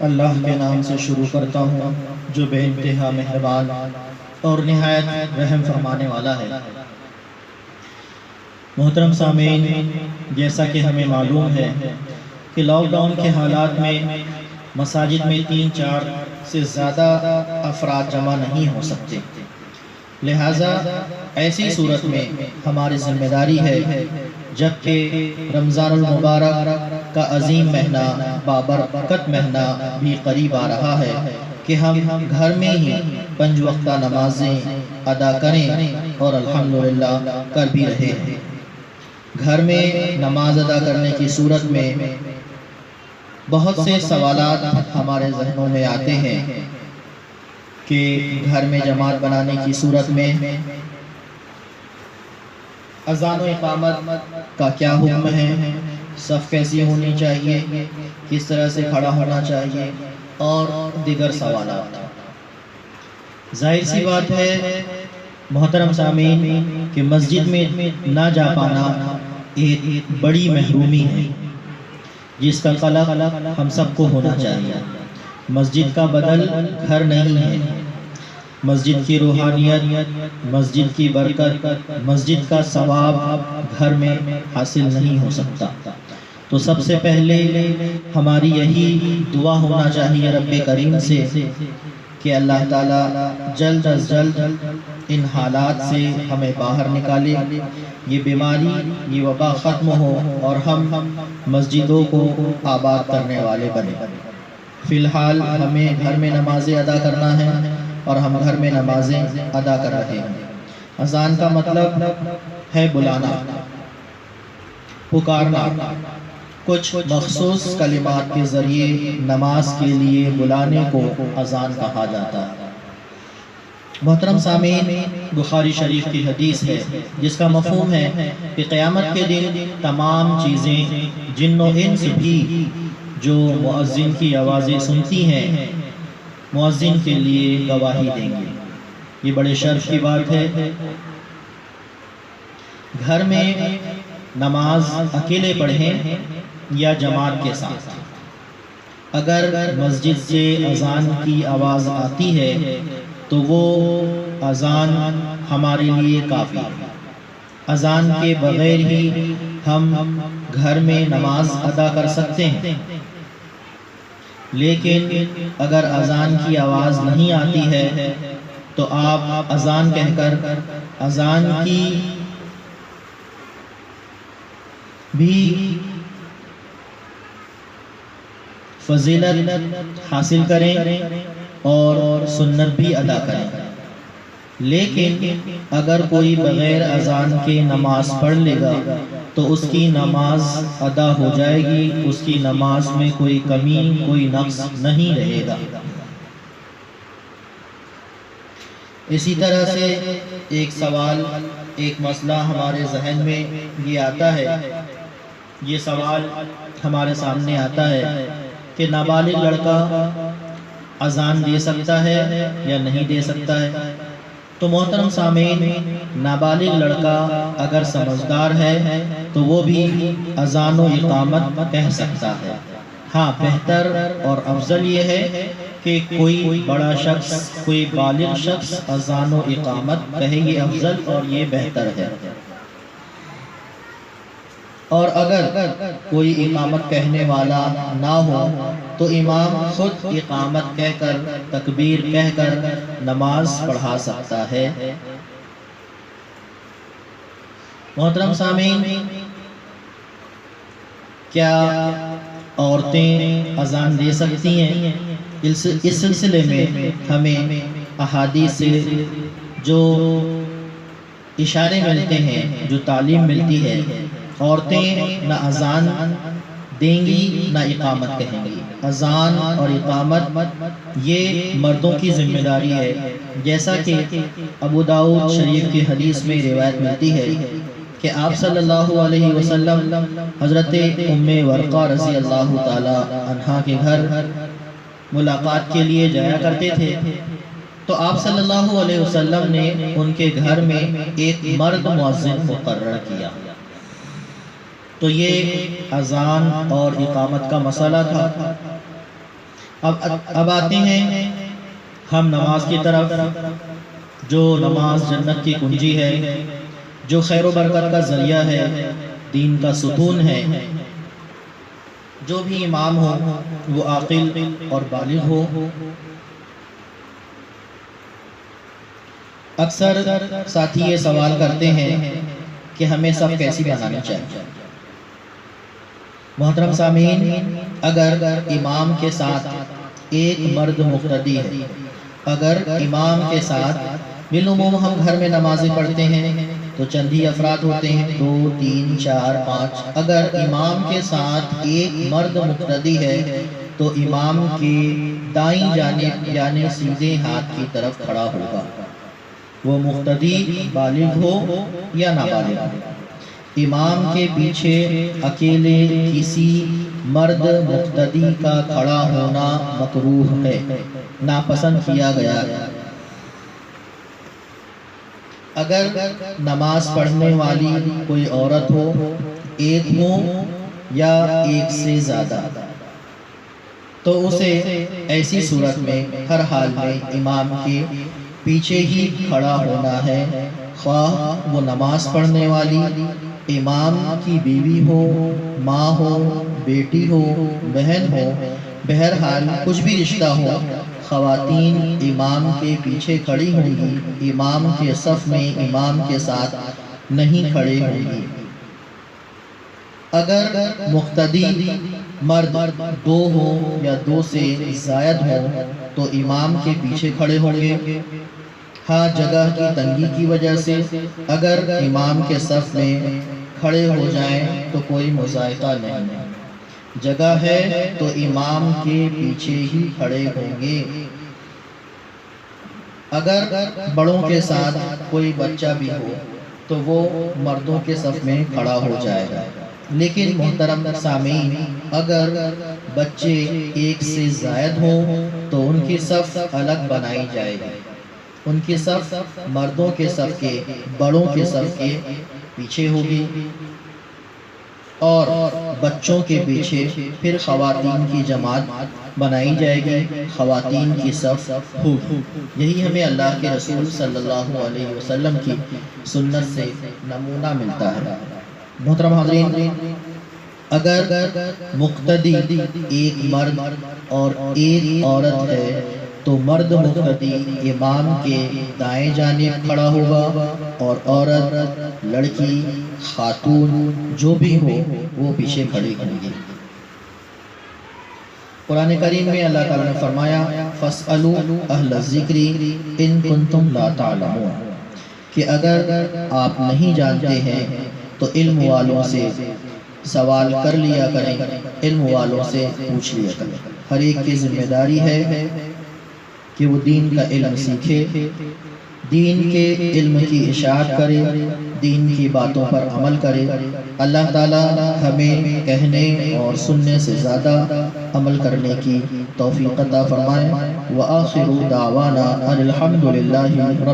اللہ کے نام سے شروع کرتا ہوں جو بے انتہا مہربان اور نہایت رحم فرمانے والا ہے۔ محترم سامعین، جیسا کہ ہمیں معلوم ہے کہ لاک ڈاؤن کے حالات میں مساجد میں 3-4 سے زیادہ افراد جمع نہیں ہو سکتے، لہٰذا ایسی صورت میں ہماری ذمہ داری ہے، جبکہ رمضان المبارک کا عظیم مہینہ بابرکت مہینہ بھی قریب آ رہا ہے، کہ ہم گھر میں ہی 5 وقتہ نمازیں ادا کریں اور الحمدللہ کر بھی رہے ہیں۔ گھر میں نماز ادا کرنے کی صورت میں بہت سے سوالات ہمارے ذہنوں میں آتے ہیں کہ گھر میں جماعت بنانے کی صورت میں اذان و اقامت کا کیا حکم ہے، صف کیسی ہونی چاہیے، کس طرح سے کھڑا ہونا چاہیے اور دیگر سوالات۔ ظاہر سی بات ہے محترم سامعین کہ مسجد میں نہ جا پانا ایک بڑی محرومی ہے، جس کا قلق ہم سب کو ہونا چاہیے۔ مسجد کا بدل گھر نہیں ہے، مسجد کی روحانیت، مسجد کی برکت، مسجد کا ثواب گھر میں حاصل نہیں ہو سکتا۔ تو سب سے پہلے ہماری یہی دعا ہونا چاہیے رب کریم سے کہ اللہ تعالیٰ جلد از جلد ان حالات سے ہمیں باہر نکالے، یہ بیماری، یہ وبا ختم ہو اور ہم مسجدوں کو آباد کرنے والے بنے۔ فی الحال ہمیں گھر میں نمازیں ادا کرنا ہے اور ہم گھر میں نمازیں ادا کر رہے ہیں۔ اذان کا مطلب ہے بلانا، پکارنا، کچھ مخصوص کلمات کے ذریعے نماز کے لیے بلانے کو اذان کہا جاتا ہے۔ محترم سامعین، بخاری شریف کی حدیث ہے جس کا مفہوم ہے کہ قیامت کے دن تمام چیزیں، جن و انس بھی جو مؤذن کی آوازیں سنتی ہیں، مؤذن کے لیے گواہی دیں گے۔ یہ بڑے شرف کی بات ہے۔ گھر میں نماز اکیلے پڑھیں یا جماعت کے ساتھ، اگر مسجد سے اذان کی آواز آتی ہے تو وہ اذان ہمارے لیے کافی ہے۔ اذان کے بغیر ہی ہم گھر میں نماز ادا کر سکتے ہیں، لیکن اگر اذان کی آواز نہیں آتی ہے تو آپ اذان کہہ کر اذان کی بھی فضیلت حاصل کریں اور سنت بھی ادا کریں۔ لیکن اگر کوئی بغیر اذان کے نماز پڑھ لے گا تو اس کی نماز ادا ہو جائے گی، اس کی نماز میں کوئی کمی، کوئی نقص نہیں رہے گا۔ اسی طرح سے ایک سوال، ایک مسئلہ ہمارے ذہن میں یہ آتا ہے، یہ سوال ہمارے سامنے آتا ہے کہ نابالغ لڑکا اذان دے سکتا ہے یا نہیں دے سکتا ہے؟ تو محترم سامعین، نابالغ لڑکا اگر سمجھدار ہے تو وہ بھی اذان و اقامت کہہ سکتا ہے۔ ہاں، بہتر اور افضل یہ ہے کہ کوئی بڑا شخص، کوئی بالغ شخص اذان و اقامت کہے، یہ افضل اور یہ بہتر ہے۔ اور اگر کوئی اقامت کہنے والا نہ ہو تو امام خود اقامت کہہ کر، تکبیر کہہ کر نماز پڑھا سکتا ہے۔ محترم سامعین، کیا عورتیں اذان دے سکتی ہیں؟ اس سلسلے میں ہمیں احادیث سے جو اشارے ملتے ہیں، جو تعلیم ملتی ہے، عورتیں نہ اذان دیں گی نہ اقامت کہیں گی۔ اذان اور اقامت یہ مردوں کی ذمہ داری ہے، جیسا کہ ابو داؤد شریف کی حدیث میں روایت ملتی ہے کہ آپ صلی اللہ علیہ وسلم حضرت ام ورقہ رضی اللہ تعالی عنہا کے گھر ملاقات کے لیے جایا کرتے تھے، تو آپ صلی اللہ علیہ وسلم نے ان کے گھر میں ایک مرد مؤذن مقرر کیا۔ تو یہ اذان اور اقامت کا مسئلہ تھا۔ اب آتے ہیں ہم نماز کی طرف، جو نماز جنت کی کنجی ہے، جو خیر و برکت کا ذریعہ ہے، دین کا ستون ہے۔ جو بھی امام ہو وہ عاقل اور بالغ ہو۔ اکثر ساتھی یہ سوال کرتے ہیں کہ ہمیں سب کیسی بنانی چاہیے۔ محترم سامعین، اگر امام کے ساتھ ایک مرد مقتدی ہے، اگر امام کے ساتھ بالعموم ہم گھر میں نمازیں پڑھتے ہیں تو چند ہی افراد ہوتے ہیں، 2 3 4 5۔ اگر امام کے ساتھ ایک مرد مقتدی ہے تو امام کی دائیں جانب یعنی سیدھے ہاتھ کی طرف کھڑا ہوگا، وہ مقتدی بالغ ہو یا نابالغ ہو۔ امام کے پیچھے اکیلے کسی مرد مقتدی کا کھڑا ہونا مکروہ ہے، ناپسند کیا گیا ہے۔ اگر نماز پڑھنے والی کوئی عورت ہو، ایک ہو یا ایک سے زیادہ، تو اسے ایسی صورت میں ہر حال میں امام کے پیچھے ہی کھڑا ہونا ہے، خواہ وہ نماز پڑھنے والی امام کی بیوی ہو، ماں ہو، بیٹی ہو، بہن ہو، بہرحال کچھ بھی رشتہ ہو، خواتین امام کے پیچھے کھڑی ہوں گی، امام کے صف میں امام کے ساتھ نہیں کھڑے ہوں گی۔ اگر مقتدی مرد 2 ہو یا 2 سے زائد ہو تو امام کے پیچھے کھڑے ہوں گے۔ ہاں، جگہ کی تنگی کی وجہ سے اگر امام کے صف میں کھڑے ہو جائیں تو کوئی مضائقہ نہیں ہے، جگہ ہے تو امام کے پیچھے ہی کھڑے ہوں گے۔ اگر بڑوں کے ساتھ کوئی بچہ بھی ہو تو وہ مردوں کے صف میں کھڑا ہو جائے گا، لیکن محترم سامعین، اگر بچے 1 سے زائد ہوں تو ان کی صف الگ بنائی جائے گی، ان کی صف مردوں کے صف کے، بڑوں کے صف کے پیچھے ہوگی، اور بچوں کے پیچھے پھر خواتین کی جماعت بنائی جائے گی، خواتین کی صف ہوگی۔ یہی ہمیں اللہ کے رسول صلی اللہ علیہ وسلم کی سنت سے نمونہ ملتا ہے۔ محترم حاضرین، اگر مقتدی ایک مرد اور ایک عورت ہے تو مرد مقتدی امام کے دائیں جانب کھڑا ہوگا اور عورت، لڑکی، خاتون جو بھی ہو وہ پیچھے کھڑی ہوگی۔ قرآن کریم میں اللہ تعالیٰ نے فرمایا فَاسْأَلُوا أَهْلَ الذِّكْرِ إِن كُنتُمْ لَا تَعْلَمُونَ، کہ اگر آپ نہیں جانتے ہیں تو علم والوں سے سوال کر لیا کریں، علم والوں سے پوچھ لیا کریں۔ ہر ایک کی ذمہ داری ہے کہ وہ دین کا علم سیکھے، دین کے علم کی اشاعت کرے، دین کی باتوں پر عمل کرے۔ اللہ تعالیٰ ہمیں کہنے اور سننے سے زیادہ عمل کرنے کی توفیق عطا فرمائے۔ وآخر دعوانا ان الحمد للہ رب